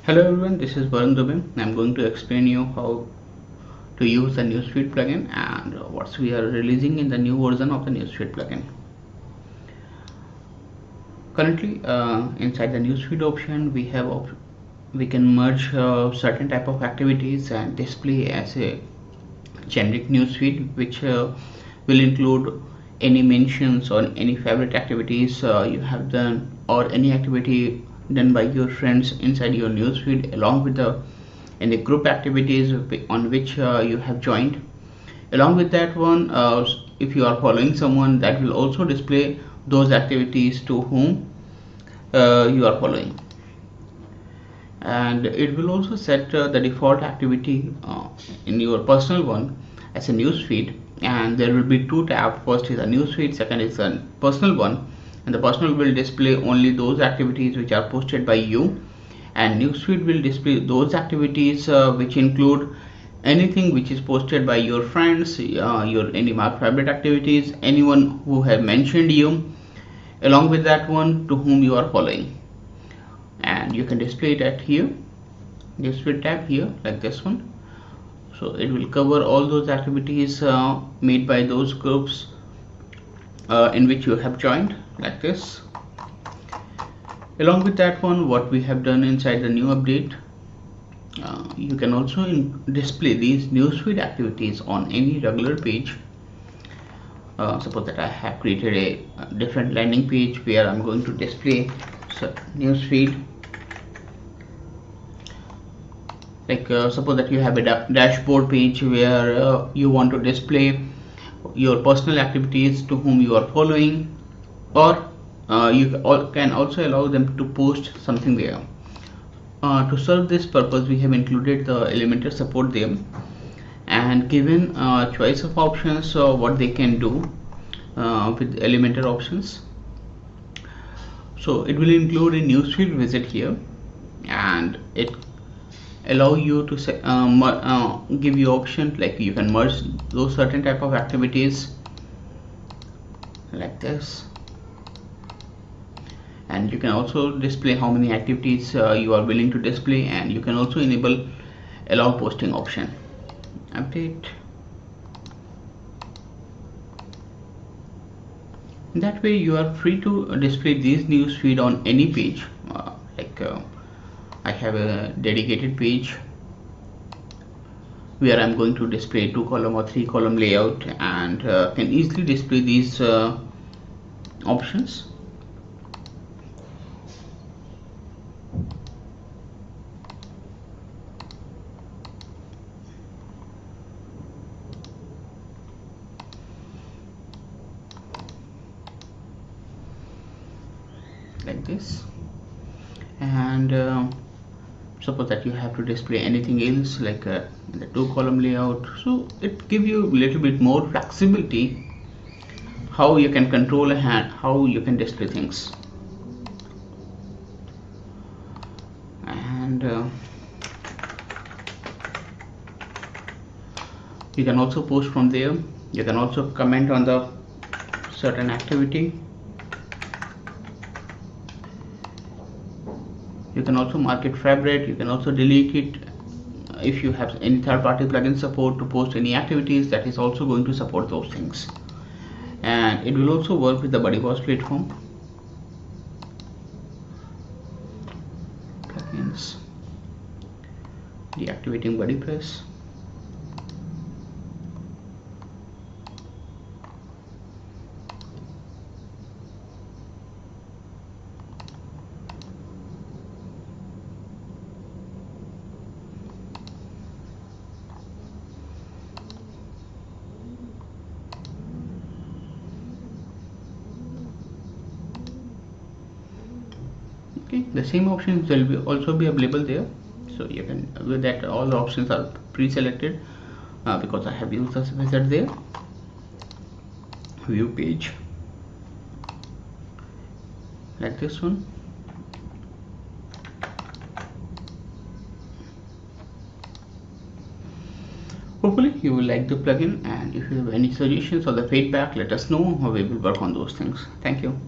Hello everyone, this is Varun Dubin. I'm going to explain you how to use the Newsfeed plugin and what we are releasing in the new version of the Newsfeed plugin. Currently, inside the Newsfeed option, we can merge certain type of activities and display as a generic newsfeed, which will include any mentions or any favorite activities you have done or any activity done by your friends inside your newsfeed, along with the any group activities on which you have joined. Along with that one, if you are following someone, that will also display those activities to whom you are following, and it will also set the default activity in your personal one as a news feed. And there will be two tabs: first is a news feed, second is a personal one. And the personal will display only those activities which are posted by you, and newsfeed will display those activities which include anything which is posted by your friends, your any favorite activities, anyone who have mentioned you, along with that one to whom you are following. And you can display that here, display tab here, like this one. So it will cover all those activities made by those groups in which you have joined, like this. Along with that one, what we have done inside the new update, you can also display these newsfeed activities on any regular page. Suppose that I have created a different landing page where I'm going to display newsfeed. Like suppose that you have a dashboard page where you want to display your personal activities to whom you are following, or you can also allow them to post something there. To serve this purpose, we have included the Elementor support there and given a choice of options what they can do with Elementor options. So it will include a newsfeed visit here, and it allow you to say, give you option like you can merge those certain type of activities like this. And you can also display how many activities you are willing to display, and you can also enable allow posting option. Update. That way you are free to display these news feed on any page. I have a dedicated page where I'm going to display 2-column or 3-column layout, and can easily display these options. Like this. And suppose that you have to display anything else like the 2-column layout, so it gives you a little bit more flexibility how you can control a hand, how you can display things. And you can also post from there. You can also comment on the certain activity. You can also mark it favorite. You can also delete it. If you have any third-party plugin support to post any activities, that is also going to support those things. And it will also work with the BuddyBoss platform. Plugins. Deactivating BuddyPress. Okay, the same options will also be available there. So you can, with that, all the options are pre-selected because I have used this method there. View page, like this one. Hopefully you will like the plugin, and if you have any suggestions or the feedback, let us know, or we will work on those things. Thank you.